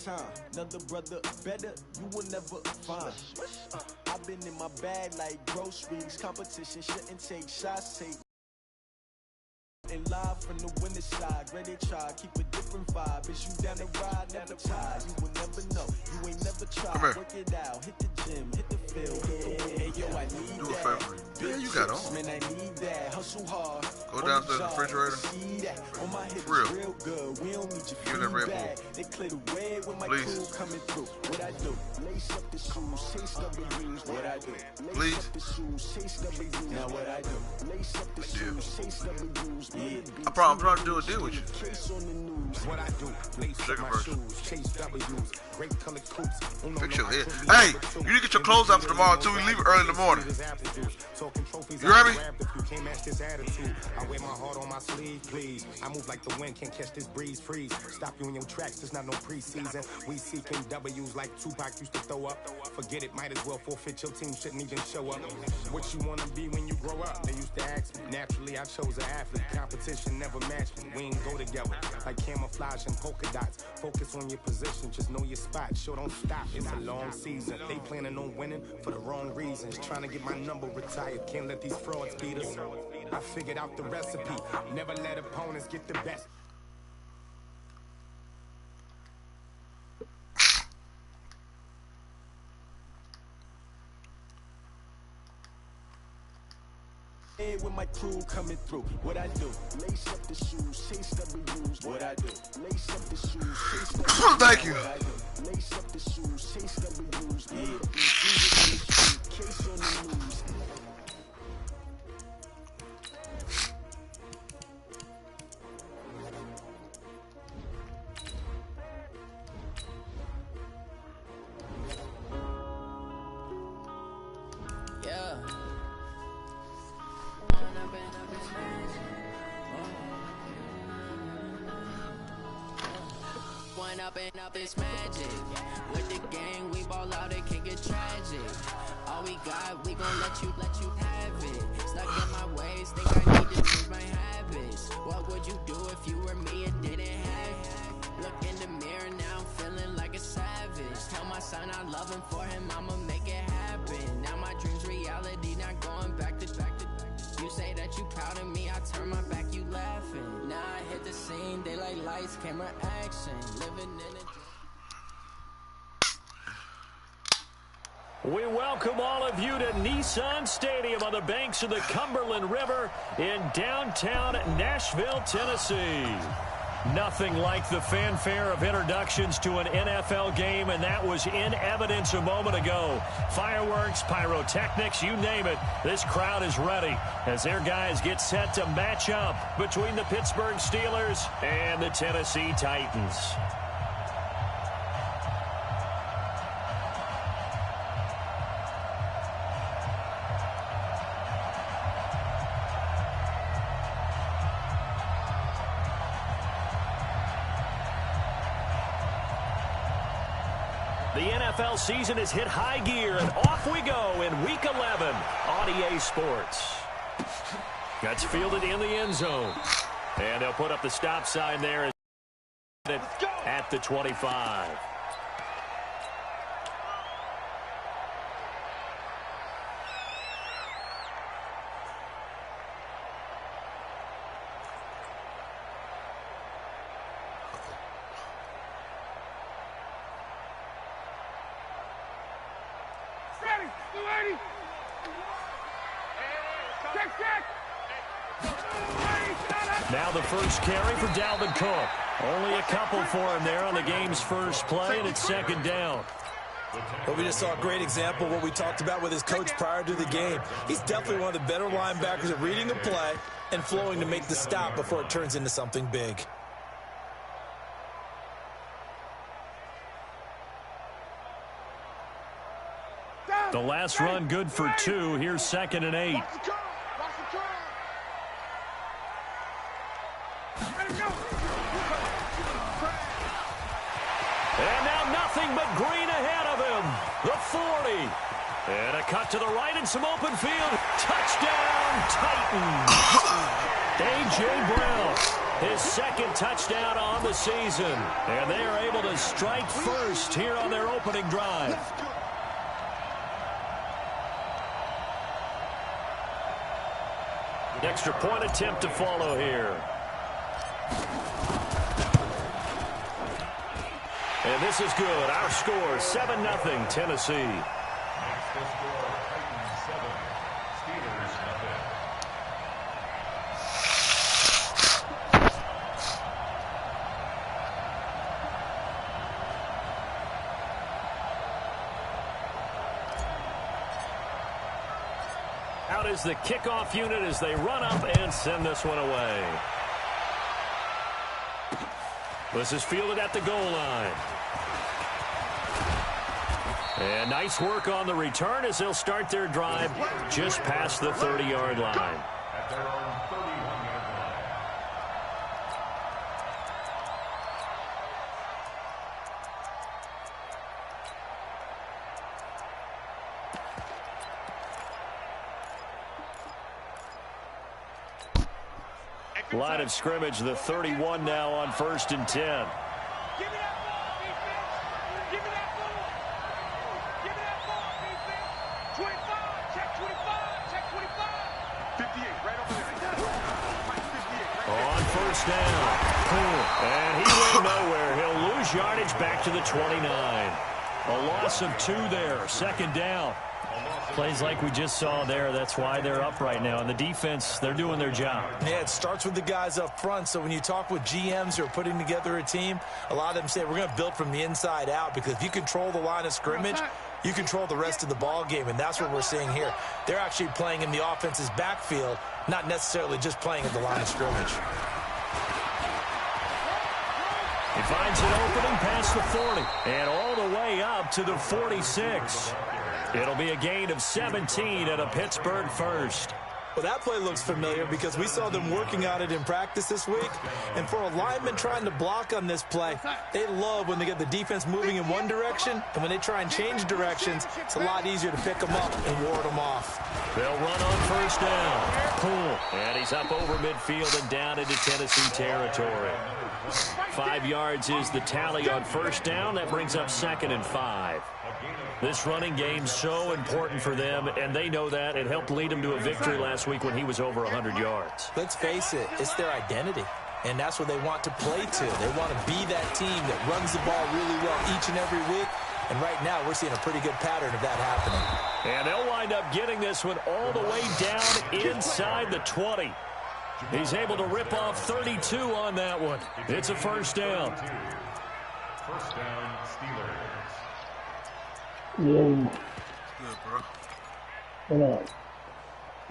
time. Another brother better, you will never find. I've been in my bag like groceries. Competition shouldn't take shots, take. And live from the winter side, ready to try, keep a different vibe. Is you down the ride, never tired. You will never know, you ain't never tried. Work it out, hit the gym, hit the field. Hey, yo, I need Do a that. favor. Yeah, you got on. Man, I need that. Hustle hard. Go down to the refrigerator. On my hip For real. real good. We don't need your Give me that Red feedback. Bull. They clear the way with my Please. crew coming through. What I do? Lace up the shoes, chase W's. What I do? Lace Please. up the shoes, chase W's. Now what I do? Lace up the shoes, chase W's. I'm trying to do a deal with you. What I do? Lace up my shoes, chase W's. Great color coats. Fix your head. Hey, you need to get your clothes out for tomorrow too. We leave early in the morning. You heard me? I wear my heart on my sleeve, please. I move like the wind, can't catch this breeze, freeze. Stop you in your tracks, there's not no preseason. We seeking W's like Tupac used to throw up. Forget it, might as well forfeit, your team shouldn't even show up. What you wanna be when you grow up? They used to ask me. Naturally, I chose an athlete. Competition never matched me. We ain't go together like camouflage and polka dots. Focus on your position, just know your spot. Sure, don't stop, it's a long season. They planning on winning for the wrong reasons. Trying to get my number retired, can't let these frauds beat us. I figured out the recipe, never let opponents get the best. With my crew coming through, what I do? Lace up the shoes, chase W's. What I do? Lace up the shoes, chase W's. Thank you. What I do? Lace up the shoes, chase W's. Case on the news. Up this magic with the gang, we ball out, it can get tragic. All we got, we gon' let you have it. Stuck in my ways, think I need to change my habits. What would you do if you were me and didn't have it? Look in the mirror now, I'm feeling like a savage. Tell my son I love him, for him I'ma make it happen. Now my dreams reality, not going back to. You say that you proud of me, I turn my back, you laughing. Now I hit the scene, daylight lights, camera action, living in a. We welcome all of you to Nissan Stadium on the banks of the Cumberland River in downtown Nashville, Tennessee. Nothing like the fanfare of introductions to an NFL game, and that was in evidence a moment ago. Fireworks, pyrotechnics, you name it. This crowd is ready as their guys get set to match up between the Pittsburgh Steelers and the Tennessee Titans. The NFL season has hit high gear, and off we go in Week 11 on EA Sports. That's fielded in the end zone. And they'll put up the stop sign there at the 25. Now the first carry for Dalvin Cook. Only a couple for him there on the game's first play, and it's second down. Well, we just saw a great example of what we talked about with his coach prior to the game. He's definitely one of the better linebackers at reading the play and flowing to make the stop before it turns into something big. The last run good for 2. Here's 2nd and 8. And now nothing but green ahead of him. The 40. And a cut to the right and some open field. Touchdown, Titans. A.J. Brown his second touchdown on the season. And they are able to strike first here on their opening drive. Extra point attempt to follow here. And this is good. Our score, 7-0 Tennessee. Out is the kickoff unit as they run up and send this one away. This is fielded at the goal line. And nice work on the return as they'll start their drive just past the 30-yard line. Line of scrimmage, the 31 now on 1st and 10. Give me that ball, defense. Give me that ball. Give me that ball, defense. 25, check 25, check 25. 58, right over there. On 1st down. And he went nowhere. He'll lose yardage back to the 29. A loss of 2 there. 2nd down. Plays like we just saw there, that's why they're up right now. And the defense, they're doing their job. Yeah, it starts with the guys up front. So when you talk with GMs who are putting together a team, a lot of them say we're going to build from the inside out, because if you control the line of scrimmage, you control the rest of the ball game, and that's what we're seeing here. They're actually playing in the offense's backfield, not necessarily just playing at the line of scrimmage. He finds an opening past the 40 and all the way up to the 46. It'll be a gain of 17 at a Pittsburgh first. Well, that play looks familiar because we saw them working on it in practice this week. And for a lineman trying to block on this play, they love when they get the defense moving in one direction. And when they try and change directions, it's a lot easier to pick them up and ward them off. They'll run on 1st down. And he's up over midfield and down into Tennessee territory. 5 yards is the tally on 1st down. That brings up 2nd and 5. This running game's so important for them, and they know that. It helped lead them to a victory last week when he was over 100 yards. Let's face it, it's their identity, and that's what they want to play to. They want to be that team that runs the ball really well each and every week, and right now we're seeing a pretty good pattern of that happening. And they'll wind up getting this one all the way down inside the 20. He's able to rip off 32 on that one. It's a 1st down. 1st down, Steelers. Good, bro.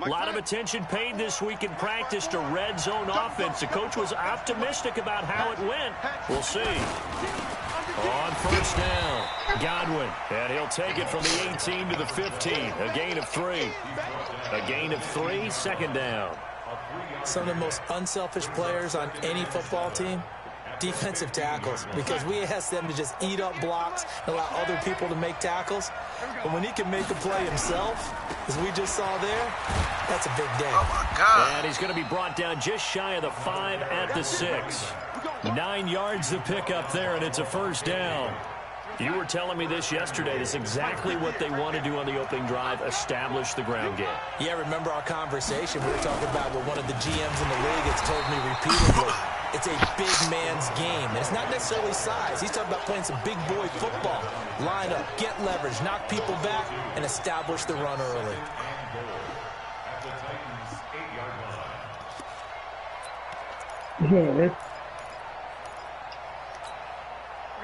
A lot of attention paid this week in practice to red zone offense. The coach was optimistic about how it went. We'll see. On 1st down, Godwin. And he'll take it from the 18 to the 15. A gain of 3. A gain of 3, 2nd down. Some of the most unselfish players on any football team, defensive tackles, because we ask them to just eat up blocks and allow other people to make tackles. But when he can make a play himself, as we just saw there, that's a big day. Oh, my God. And he's going to be brought down just shy of the 5 at the 6. 9 yards to pick up there, and it's a 1st down. You were telling me this yesterday. This is exactly what they want to do on the opening drive, establish the ground game. Yeah, remember our conversation. We were talking about what one of the GMs in the league has told me repeatedly. It's a big man's game. And it's not necessarily size. He's talking about playing some big boy football. Line up, get leverage, knock people back, and establish the run early. Yeah,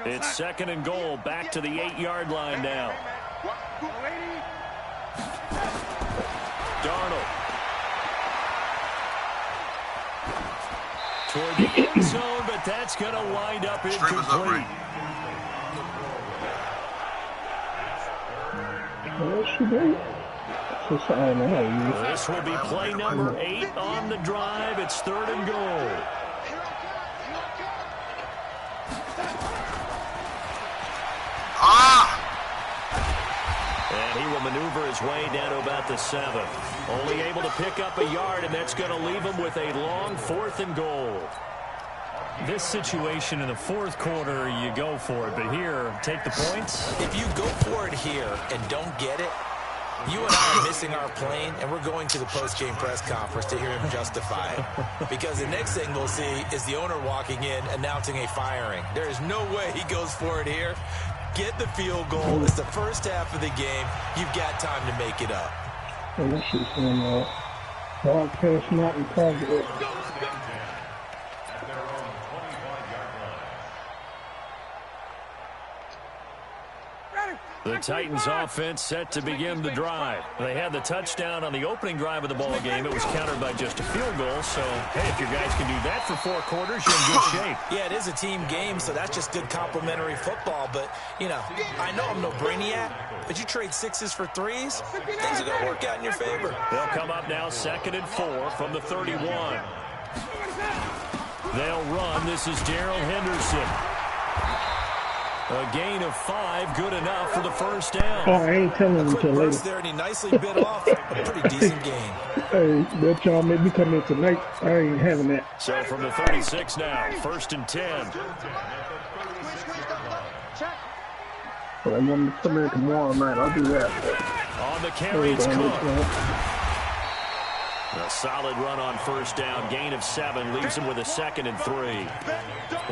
It's 2nd and goal, back to the 8-yard line now. Darnold. Toward the end zone, but that's going to wind up incomplete. This will be play number 8 on the drive. It's 3rd and goal. And he will maneuver his way down to about the 7. Only able to pick up a yard, and that's going to leave him with a long 4th and goal. this situation in the fourth quarter, you go for it. But here, take the points. If you go for it here and don't get it, you and I are missing our plane, and we're going to the post-game press conference to hear him justify it. Because the next thing we'll see is the owner walking in announcing a firing. There is no way he goes for it here. Get the field goal. It's the first half of the game. You've got time to make it up. Oh, that shit's on broadcast not in progress. The Titans offense set to begin the drive. They had the touchdown on the opening drive of the ball game. It was countered by just a field goal. So, hey, if your guys can do that for 4 quarters, you're in good shape. Yeah, it is a team game, so that's just good complimentary football. But, you know, I know I'm no brainiac, but you trade 6s for 3s, things are going to work out in your favor. They'll come up now 2nd and 4 from the 31. They'll run. This is Darrell Henderson. A gain of 5, good enough for the first down. Oh, I ain't telling him until later. There, and he nicely bit off a pretty decent gain. Hey, that y'all made me come in tonight. I ain't having that. So from the 36 now, 1st and 10. But I want him to come in tomorrow night. I'll do that. On the carry, it's Cook. A solid run on first down, gain of 7, leaves him with a 2nd and 3.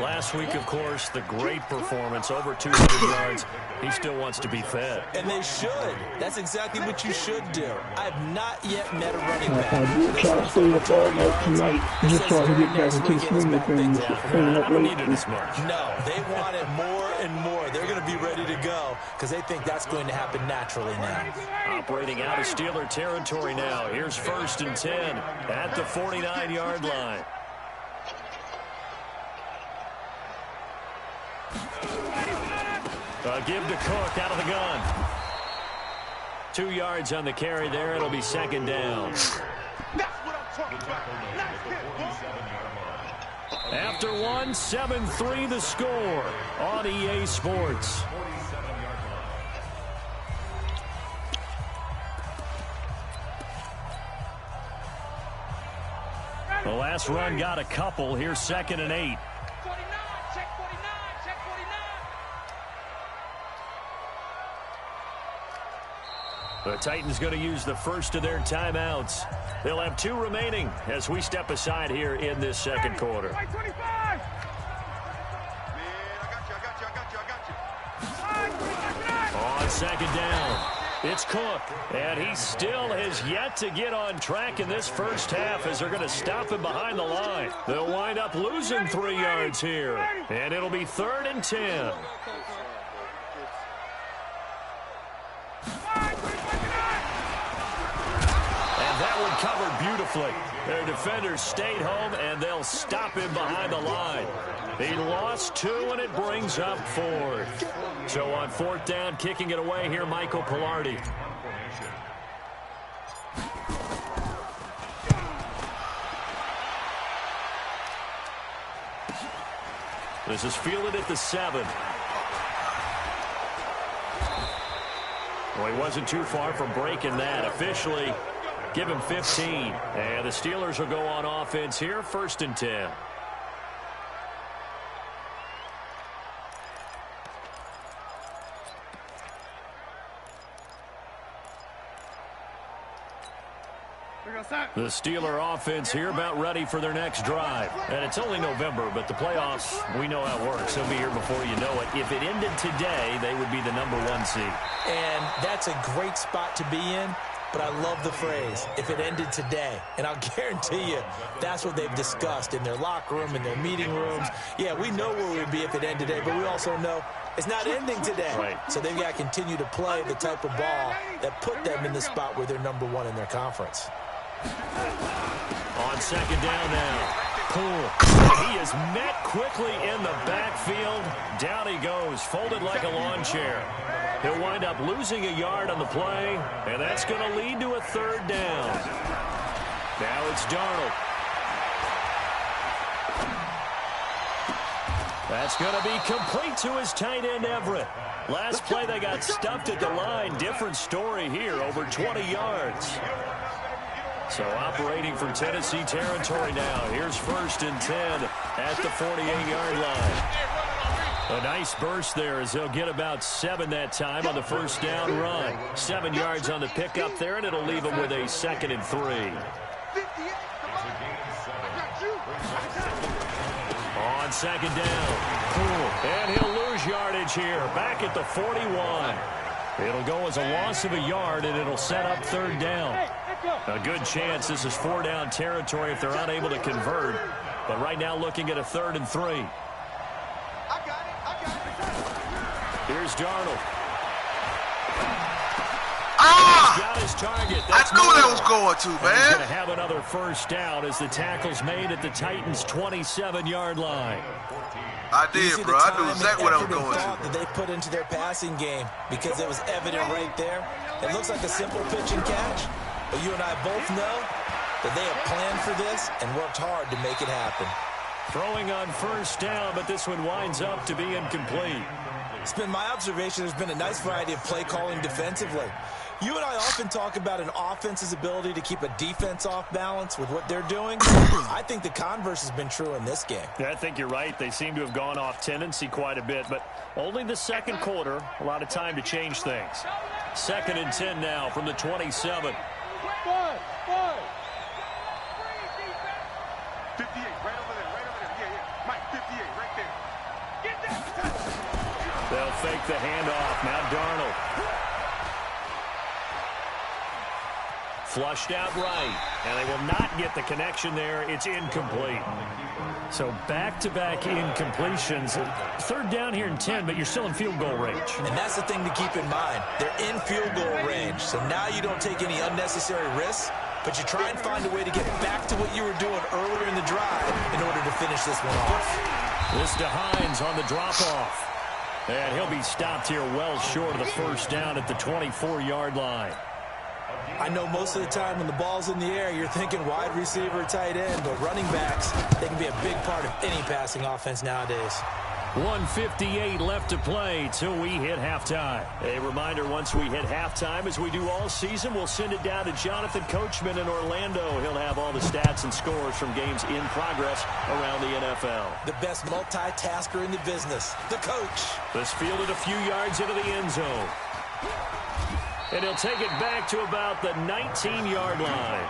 Last week, of course, the great performance, over 200 yards. He still wants to be fed. And they should. That's exactly what you should do. I have not yet met a running back. I did try to stay up all night tonight just so I can get back into the swing of things. I don't need it as much. No, they want it more and more. They're going to be ready to go because they think that's going to happen naturally now. Operating out of Steeler territory now. Here's 1st and 10 at the 49-yard line. Give to Cook out of the gun. 2 yards on the carry there. It'll be 2nd down. That's what I'm talking about. After 1, 7-3 the score on EA Sports. The last run got a couple. Here's 2nd and 8. 49, check 49, check 49. The Titans going to use the first of their timeouts. They'll have 2 remaining as we step aside here in this second quarter. 25. On 2nd down, it's Cook, and he still has yet to get on track in this first half as they're going to stop him behind the line. They'll wind up losing 3 yards here, and it'll be 3rd and 10. Covered beautifully. Their defenders stayed home, and they'll stop him behind the line. He lost 2, and it brings up 4th. So on 4th down, kicking it away here, Michael Pilardi. This is fielded at the 7. Well, he wasn't too far from breaking that. Officially, give him 15. And the Steelers will go on offense here, 1st and 10. The Steeler offense here about ready for their next drive. And it's only November, but the playoffs, we know how it works. They'll be here before you know it. If it ended today, they would be the #1 seed. And that's a great spot to be in. But I love the phrase, if it ended today. And I'll guarantee you, that's what they've discussed in their locker room, in their meeting rooms. Yeah, we know where we'd be if it ended today, but we also know it's not ending today. Right. So they've got to continue to play the type of ball that put them in the spot where they're #1 in their conference. On 2nd down now. Poole. He is met quickly in the backfield. Down he goes, folded like a lawn chair. He'll wind up losing a yard on the play, and that's going to lead to a 3rd down. Now it's Darnold. That's going to be complete to his tight end, Everett. Last play, they got stuffed at the line. Different story here, over 20 yards. So operating from Tennessee territory now. Here's 1st and 10 at the 48-yard line. A nice burst there as they'll get about 7 that time on the first down run. 7 yards on the pickup there, and it'll leave them with a 2nd and 3. On 2nd down. And he'll lose yardage here. Back at the 41. It'll go as a loss of a yard, and it'll set up 3rd down. A good chance this is 4-down territory if they're unable to convert. But right now looking at a 3rd and 3. Here's Darnold. Ah! He's got his target. I knew that was going to, man. He's going to have another first down as the tackle's made at the Titans' 27-yard line. I did, bro. I knew exactly what I was going to. That they put into their passing game because it was evident right there. It looks like a simple pitch and catch, but you and I both know that they have planned for this and worked hard to make it happen. Throwing on first down, but this one winds up to be incomplete. It's been my observation there's been a nice variety of play calling defensively. You and I often talk about an offense's ability to keep a defense off balance with what they're doing. I think the converse has been true in this game. Yeah, I think you're right. They seem to have gone off tendency quite a bit, but only the second quarter, a lot of time to change things. 2nd and 10 now from the 27. 58, right over there. Yeah. Mike, 58, right there. Get that. They'll fake the handoff. Now Darnold. Flushed out right, and they will not get the connection there. It's incomplete. So back-to-back incompletions. 3rd down here and 10, but you're still in field goal range. And that's the thing to keep in mind. They're in field goal range, so now you don't take any unnecessary risks, but you try and find a way to get back to what you were doing earlier in the drive in order to finish this one off. This to Hines on the drop-off. And he'll be stopped here well short of the first down at the 24-yard line. I know most of the time when the ball's in the air, you're thinking wide receiver, tight end, but running backs, they can be a big part of any passing offense nowadays. 1:58 left to play till we hit halftime. A reminder, once we hit halftime, as we do all season, we'll send it down to Jonathan Coachman in Orlando. He'll have all the stats and scores from games in progress around the NFL. The best multitasker in the business, the coach. This fielded a few yards into the end zone. And he'll take it back to about the 19-yard line.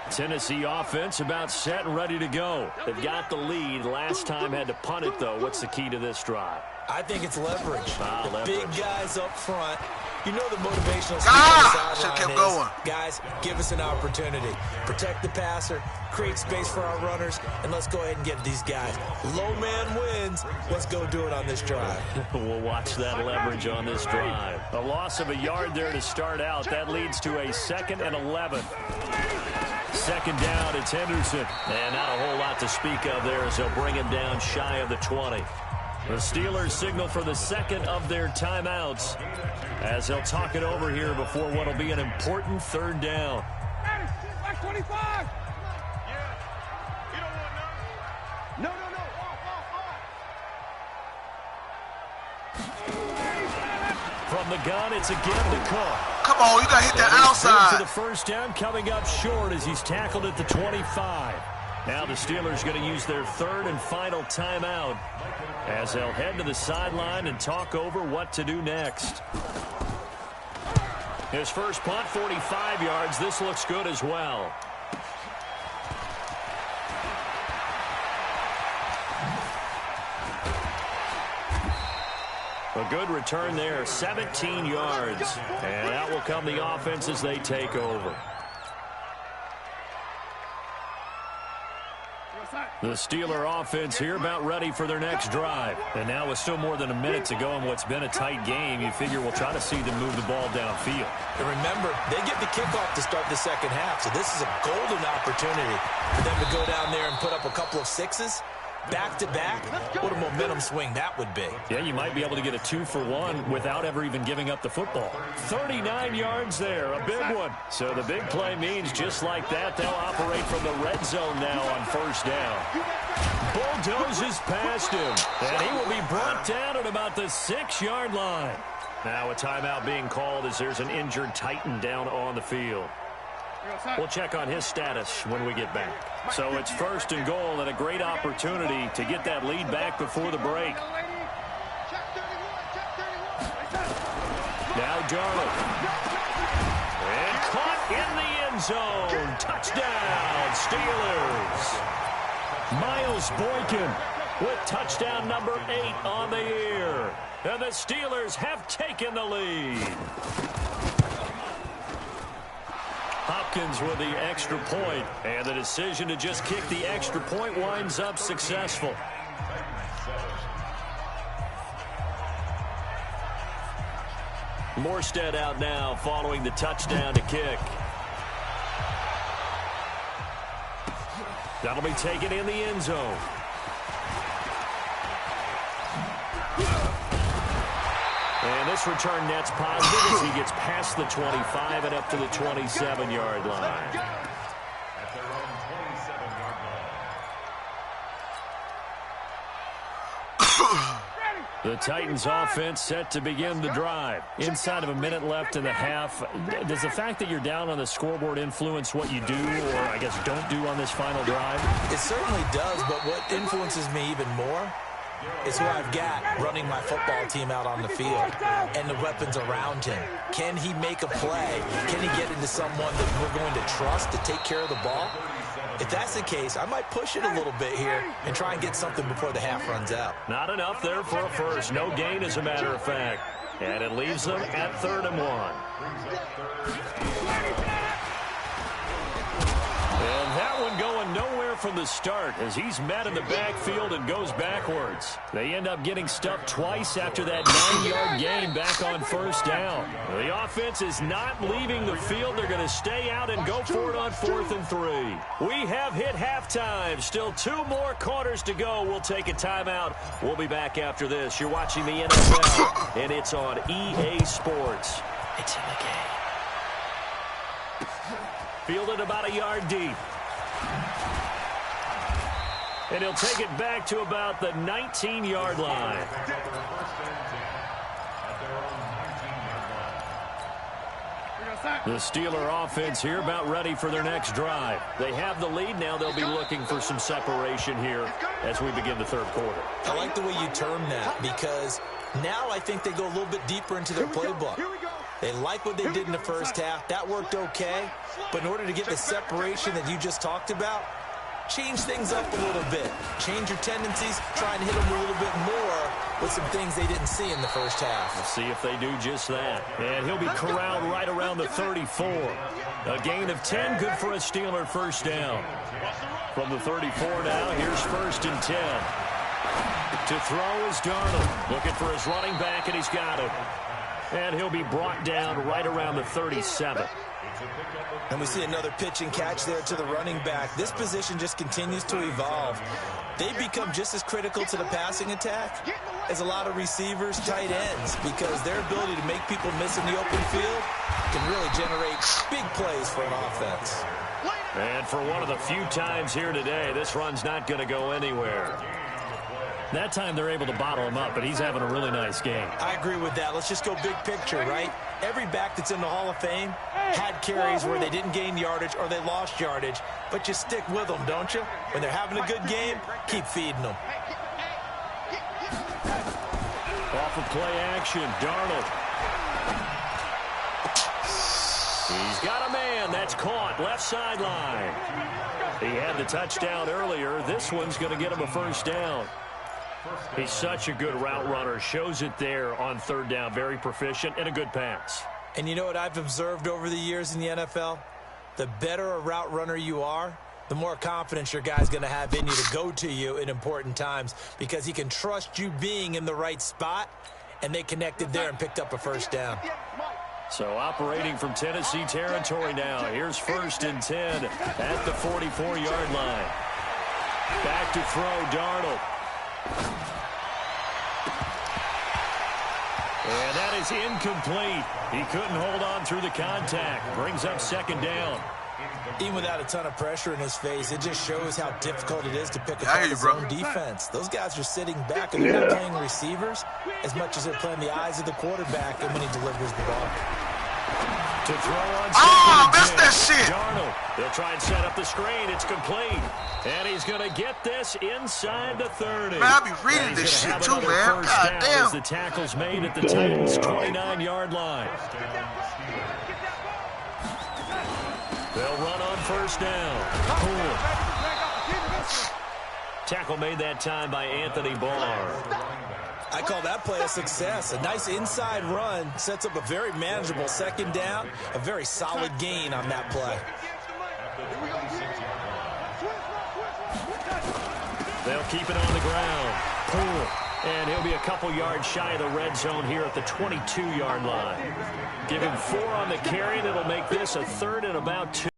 Tennessee offense about set and ready to go. They've got the lead. Last time had to punt it, though. What's the key to this drive? I think it's leverage. Leverage. Big guys up front. You know the motivational Should have kept going. Guys, give us an opportunity. Protect the passer, create space for our runners, and let's go ahead and get these guys. Low man wins. Let's go do it on this drive. We'll watch that leverage on this drive. A loss of a yard there to start out. That leads to a 2nd and 11. 2nd down, it's Henderson. And not a whole lot to speak of there as they'll bring him down shy of the 20. The Steelers signal for the 2nd of their timeouts as they'll talk it over here before what will be an important 3rd down. 25. Yeah. You don't want none? No. From the gun, it's again to Cook. Come on, you got to hit that outside. To the first down, coming up short as he's tackled at the 25. Now the Steelers going to use their 3rd and final timeout as they'll head to the sideline and talk over what to do next. His first punt, 45 yards. This looks good as well. A good return there, 17 yards. And out will come the offense as they take over. The Steeler offense here about ready for their next drive. And now with still more than a minute to go in what's been a tight game, you figure we'll try to see them move the ball downfield. And remember, they get the kickoff to start the second half, so this is a golden opportunity for them to go down there and put up a couple of sixes. Back-to-back, what a momentum swing that would be. Yeah, you might be able to get a 2-for-1 without ever even giving up the football. 39 yards there, a big one. So the big play means just like that, they'll operate from the red zone now on first down. Bulldozes past him, and he will be brought down at about the 6-yard line. Now a timeout being called as there's an injured Titan down on the field. We'll check on his status when we get back. So it's 1st and goal and a great opportunity to get that lead back before the break. Now Darnold. And caught in the end zone. Touchdown, Steelers. Miles Boykin with touchdown number 8 on the year. And the Steelers have taken the lead. Hopkins with the extra point, and the decision to just kick the extra point winds up successful. Morstead out now following the touchdown to kick. That'll be taken in the end zone. And this return net's positive as he gets past the 25 and up to the 27-yard line. The Titans offense set to begin the drive. Inside of a minute left in the half. Does the fact that you're down on the scoreboard influence what you do, or I guess don't do on this final drive? It certainly does, but what influences me even more is who I've got running my football team out on the field and the weapons around him. Can he make a play? Can he get into someone that we're going to trust to take care of the ball? If that's the case, I might push it a little bit here and try and get something before the half runs out. Not enough there for a first. No gain, as a matter of fact. And it leaves them at 3rd and 1. And that one going nowhere from the start as he's met in the backfield and goes backwards. They end up getting stuffed twice after that 9-yard gain back on 1st down. The offense is not leaving the field. They're going to stay out and go for it on 4th and 3. We have hit halftime. Still 2 more quarters to go. We'll take a timeout. We'll be back after this. You're watching the NFL, and it's on EA Sports. It's in the game. Fielded about a yard deep. And he'll take it back to about the 19-yard line. The Steeler offense here about ready for their next drive. They have the lead now. They'll be looking for some separation here as we begin the 3rd quarter. I like the way you term that because now I think they go a little bit deeper into their playbook. They like what they did in the first half. That worked okay. But in order to get the separation that you just talked about, change things up a little bit. Change your tendencies. Try and hit them a little bit more with some things they didn't see in the first half. We'll see if they do just that. And he'll be corralled right around the 34. A gain of 10, good for a Steeler first down. From the 34 now, here's 1st and 10. To throw is Darnold. Looking for his running back, and he's got him. And he'll be brought down right around the 37. And we see another pitch and catch there to the running back. This position just continues to evolve. They become just as critical to the passing attack as a lot of receivers, tight ends, because their ability to make people miss in the open field can really generate big plays for an offense. And for one of the few times here today, this run's not going to go anywhere. That time they're able to bottle him up, but he's having a really nice game. I agree with that. Let's just go big picture, right? Every back that's in the Hall of Fame had carries where they didn't gain yardage or they lost yardage, but you stick with them, don't you? When they're having a good game, keep feeding them. Off of play action, Darnold. He's got a man. That's caught. Left sideline. He had the touchdown earlier. This one's going to get him a first down. He's such a good route runner. Shows it there on 3rd down. Very proficient and a good pass. And you know what I've observed over the years in the NFL? The better a route runner you are, the more confidence your guy's going to have in you to go to you in important times because he can trust you being in the right spot, and they connected there and picked up a first down. So operating from Tennessee territory now. Here's 1st and 10 at the 44-yard line. Back to throw, Darnold. And that is incomplete. He couldn't hold on through the contact. Brings up 2nd down. Even without a ton of pressure in his face, it just shows how difficult it is to pick apart his own defense. Those guys are sitting back and they're not playing receivers as much as they're playing the eyes of the quarterback and when he delivers the ball. To throw on missed that shit. Darnold. They'll try and set up the screen. It's complete. And he's going to get this inside the 30. Man, I be reading this shit too, man. God damn. As the tackle's made at the Titans' 29-yard line. They'll run on first down. Cool. Tackle made that time by Anthony Barr. I call that play a success. A nice inside run sets up a very manageable second down. A very solid gain on that play. They'll keep it on the ground. Cool. And he'll be a couple yards shy of the red zone here at the 22-yard line. Give him 4 on the carry, and it'll make this a 3rd and about 2.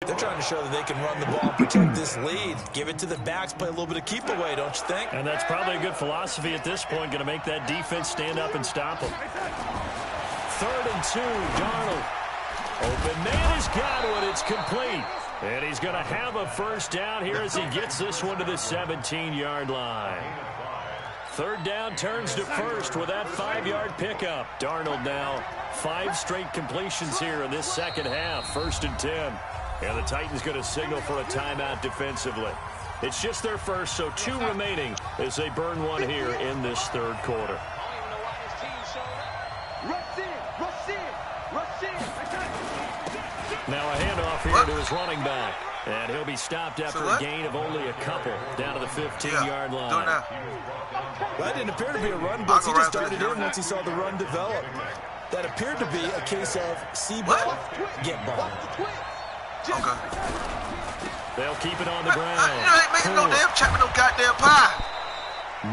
They're trying to show that they can run the ball and protect this lead. Give it to the backs, play a little bit of keep away, don't you think? And that's probably a good philosophy at this point, going to make that defense stand up and stop them. 3rd and 2, Darnold. Open man has got one, it's complete. And he's going to have a first down here as he gets this one to the 17-yard line. 3rd down turns to first with that 5-yard pickup. Darnold now 5 straight completions here in this second half. 1st and 10. And the Titans going to signal for a timeout defensively. It's just their first, so 2 remaining as they burn one here in this 3rd quarter. Now a handoff here to his running back. And he'll be stopped after a gain of only a couple down to the 15-yard line. Well, that didn't appear to be a run, but he just started in once he saw the run develop. That appeared to be a case of see ball, get ball. Okay. They'll keep it on the ground. You ain't making no damn chop with no goddamn pie.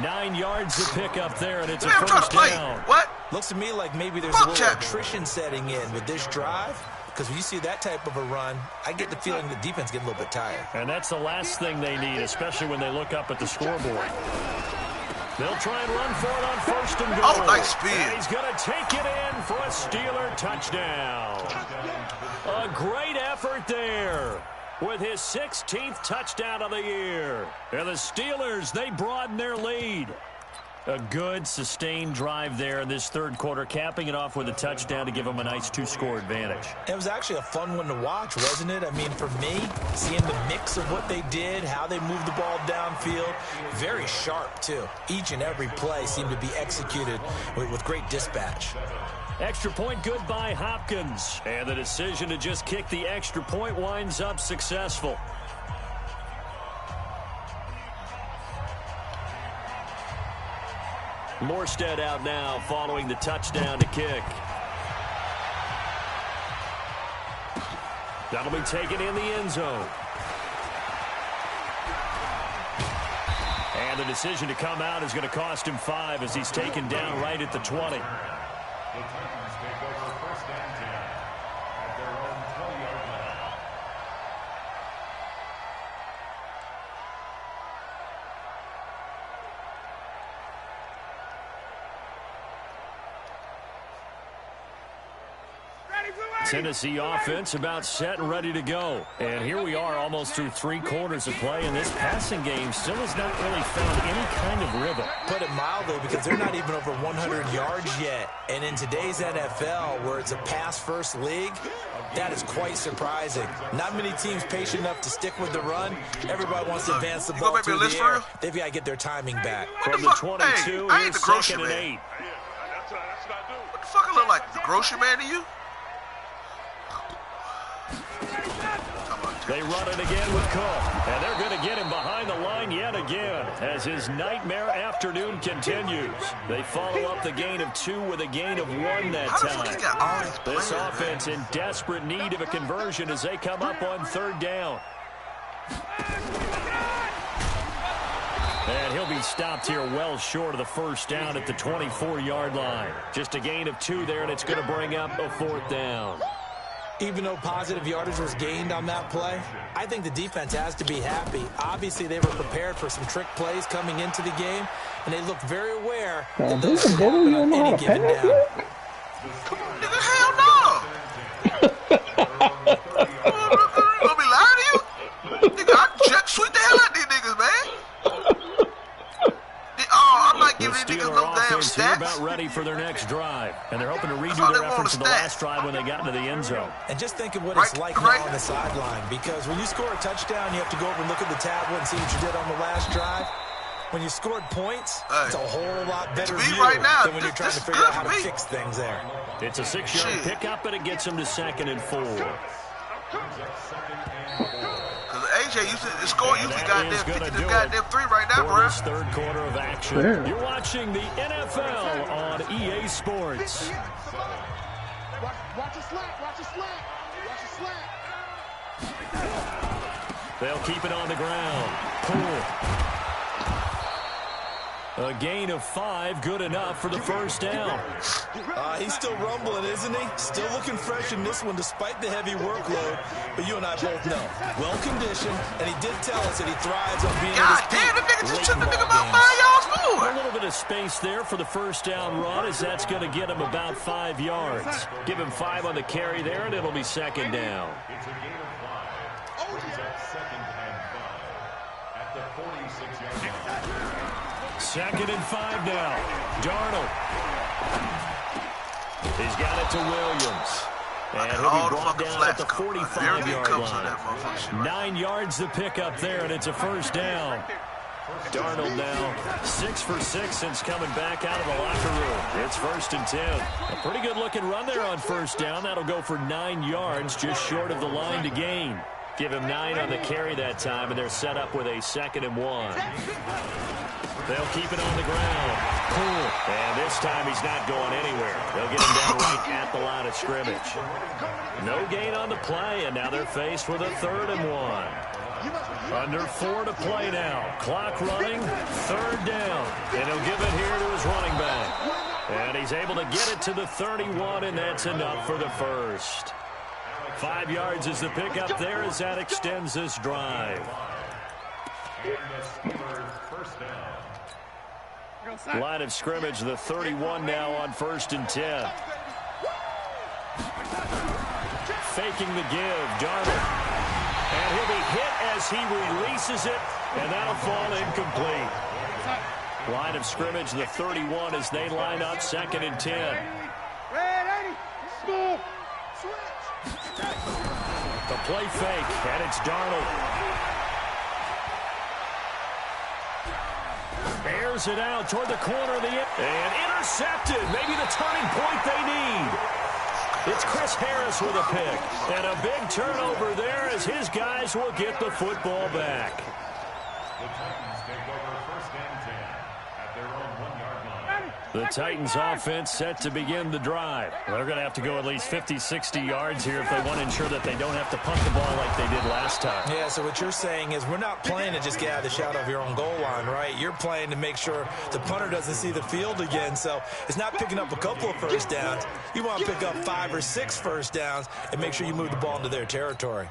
9 yards to pick up there, and it's a first down. What? Looks to me like maybe there's a little attrition setting in with this drive. Because when you see that type of a run, I get the feeling the defense getting a little bit tired. And that's the last thing they need, especially when they look up at the scoreboard. They'll try and run for it on 1st and goal. Oh, nice speed. And he's going to take it in for a Steeler touchdown. A great effort there with his 16th touchdown of the year. And the Steelers, they broaden their lead. A good, sustained drive there in this 3rd quarter, capping it off with a touchdown to give them a nice 2-score advantage. It was actually a fun one to watch, wasn't it? I mean, for me, seeing the mix of what they did, how they moved the ball downfield, very sharp, too. Each and every play seemed to be executed with great dispatch. Extra point good by Hopkins. And the decision to just kick the extra point winds up successful. Morstead out now following the touchdown to kick. That'll be taken in the end zone. And the decision to come out is going to cost him 5 as he's taken down right at the 20. Tennessee offense about set and ready to go. And here we are almost through 3 quarters of play, and this passing game still has not really found any kind of rhythm. Put it mildly, because they're not even over 100 yards yet. And in today's NFL, where it's a pass-first league, that is quite surprising. Not many teams patient enough to stick with the run. Everybody wants to advance the ball through the air. They've got to get their timing back. From the 22, I ain't the grocery 2nd and 8. man. What the fuck I look like? The grocery man to you? They run it again with Cook, and they're going to get him behind the line yet again as his nightmare afternoon continues. They follow up the gain of 2 with a gain of 1 that time. This offense in desperate need of a conversion as they come up on 3rd down. And he'll be stopped here well short of the first down at the 24-yard line. Just a gain of 2 there, and it's going to bring up a 4th down. Even though positive yardage was gained on that play, I think the defense has to be happy. Obviously, they were prepared for some trick plays coming into the game, and they looked very aware that those could happen on any given down. Nigga, hell no! You want me lying to you? Nigga, I jet sweep the hell out of these niggas, man. I'm not giving these niggas Steeler no damn offense here stats. about ready for their next drive. And they're hoping to redo their efforts in the last drive when they got into the end zone. And just think of what it's like now on the sideline, because when you score a touchdown, you have to go over and look at the tablet and see what you did on the last drive. When you scored points, it's a whole lot better view now, than when you're trying to figure out how to fix things there. It's a 6-yard pickup, and it gets them to 2nd and 4. AJ usually got them 3 right now, bro. This third quarter of action. Yeah. You're watching the NFL on EA Sports. Watch a slant. Watch a slant. Watch a slant. They'll keep it on the ground. Pull. A gain of 5, good enough for the first down. He's still rumbling, isn't he? Still looking fresh in this one despite the heavy workload. But you and I both know, well-conditioned, and he did tell us that he thrives on being God at his damn, the peak. nigga just took the nigga about 5 yards more. A little bit of space there for the first down run, as that's going to get him about 5 yards. Give him 5 on the carry there, and it'll be 2nd down. It's a gain of 5. Second and 5 at the 46-yard line. 2nd and 5 now. Darnold. He's got it to Williams. And he'll be brought down at the 45-yard line. 9 yards to pick up there, and it's a first down. Darnold now 6 for 6 since coming back out of the locker room. It's 1st and 10. A pretty good-looking run there on first down. That'll go for 9 yards, just short of the line to gain. Give him 9 on the carry that time, and they're set up with a 2nd and 1. They'll keep it on the ground. Cool. And this time he's not going anywhere. They'll get him down right at the line of scrimmage. No gain on the play, and now they're faced with a 3rd and 1. Under 4 to play now. Clock running, 3rd down. And he'll give it here to his running back. And he's able to get it to the 31, and that's enough for the first. 5 yards is the pickup there as that extends this drive. Line of scrimmage, the 31 now on 1st and 10. Faking the give, Darnold. And he'll be hit as he releases it, and that'll fall incomplete. Line of scrimmage, the 31 as they line up, 2nd and 10. The play fake, and it's Darnold. Airs it out toward the corner of the end. And intercepted. Maybe the turning point they need. It's Chris Harris with a pick. And a big turnover there as his guys will get the football back. The Titans take over 1st and 10 at their own 1-yard line. The Titans offense set to begin the drive. They're going to have to go at least 50, 60 yards here if they want to ensure that they don't have to punt the ball like they did last time. Yeah, so what you're saying is we're not playing to just get out of the shadow of your own goal line, right? You're playing to make sure the punter doesn't see the field again. So it's not picking up a couple of first downs. You want to pick up 5 or 6 first downs and make sure you move the ball into their territory.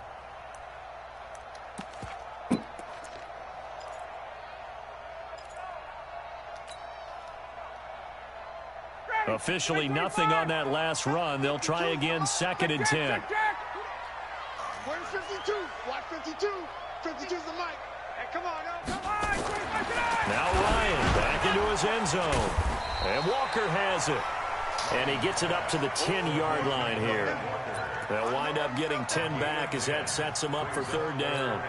Officially nothing on that last run. They'll try again, 2nd and 10. Where's 52? Watch 52. 52's the mic. Hey, come on, come on. Now Ryan back into his end zone. And Walker has it. And he gets it up to the 10-yard line here. They'll wind up getting 10 back as that sets them up for 3rd down.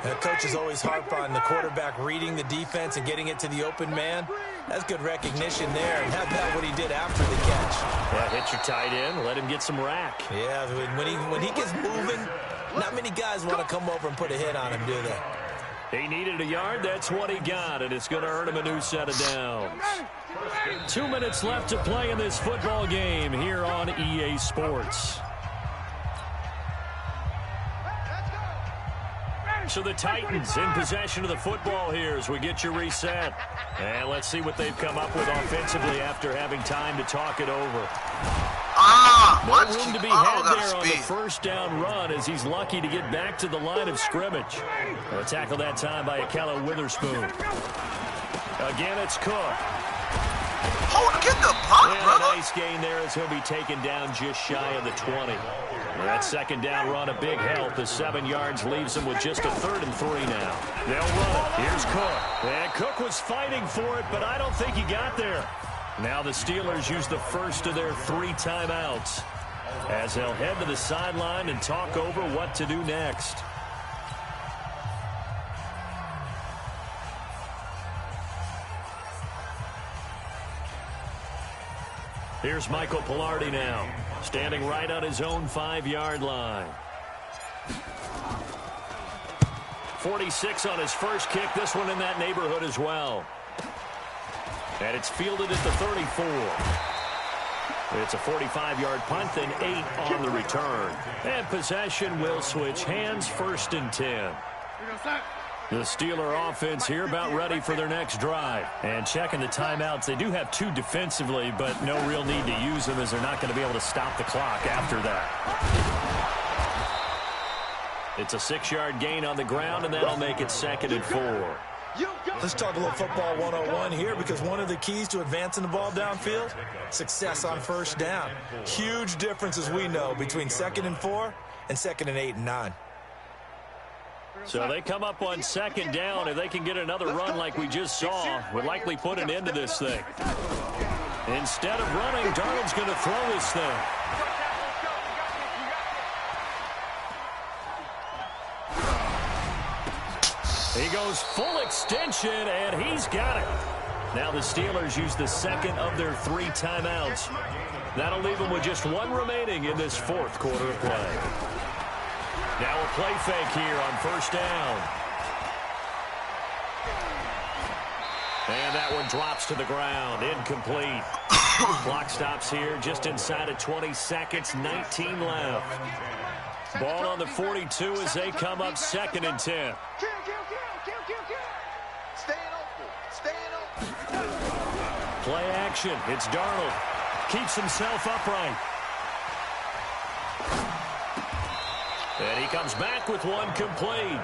That coach is always harp on the quarterback reading the defense and getting it to the open man. That's good recognition there. And how about what he did after the catch? Yeah, hit your tight end, let him get some rack. Yeah, when he gets moving, not many guys want to come over and put a hit on him, do they? He needed a yard. That's what he got, and it's going to earn him a new set of downs. 2 minutes left to play in this football game here on EA Sports. So the Titans in possession of the football here as we get you reset. And let's see what they've come up with offensively after having time to talk it over. No room to be had there on the first down run as he's lucky to get back to the line of scrimmage. A tackle that time by Akella Witherspoon. Again, it's Cook. Get the puck, and brother. a nice gain there as he'll be taken down just shy of the 20. That second down run, a big help as 7 yards leaves them with just a 3rd and 3 now. They'll run it. Here's Cook. And Cook was fighting for it, but I don't think he got there. Now the Steelers use the first of their 3 timeouts as they'll head to the sideline and talk over what to do next. Here's Michael Pilardi now, standing right on his own 5-yard line. 46 on his first kick, this one in that neighborhood as well. And it's fielded at the 34. It's a 45-yard punt and 8 on the return. And possession will switch hands, 1st and 10. The Steeler offense here about ready for their next drive. And checking the timeouts, they do have 2 defensively, but no real need to use them as they're not going to be able to stop the clock after that. It's a 6-yard gain on the ground, and that'll make it 2nd and 4. Let's talk a little football 101 here, because one of the keys to advancing the ball downfield, success on 1st down. Huge difference, as we know, between 2nd and 4 and 2nd and 8 and 9. So they come up on 2nd down. If they can get another run like we just saw, would likely put an end to this thing. Instead of running, Darnold's going to throw this thing. He goes full extension, and he's got it. Now the Steelers use the 2nd of their 3 timeouts. That'll leave them with just 1 remaining in this 4th quarter of play. Now a play fake here on 1st down. And that one drops to the ground, incomplete. Clock stops here just inside of 20 seconds, 19 left. Ball on the 42 as they come up 2nd and 10. Play action. It's Darnold. Keeps himself upright. And he comes back with one complete.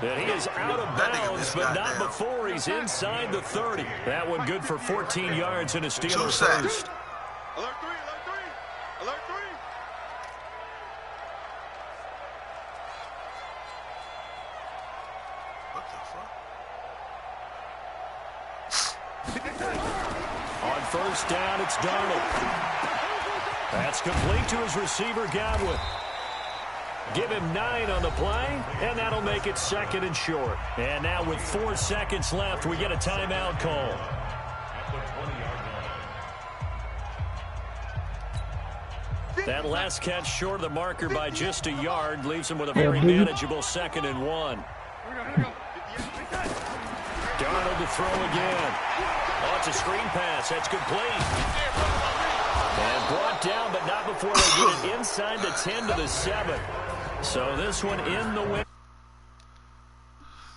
And he is out of bounds, but not before he's inside the 30. That one good for 14 yards in a Steelers first. Alert 3, alert 3, alert 3. On 1st down, it's Darnold. That's complete to his receiver, Godwin. Give him 9 on the play, and that'll make it 2nd and short. And now with 4 seconds left, we get a timeout call. That last catch short of the marker by just a yard leaves him with a very manageable 2nd and 1. Darnold to throw again. Oh, it's a screen pass. That's complete. And brought down, but not before they get it inside the 10 to the 7. So this one in the win.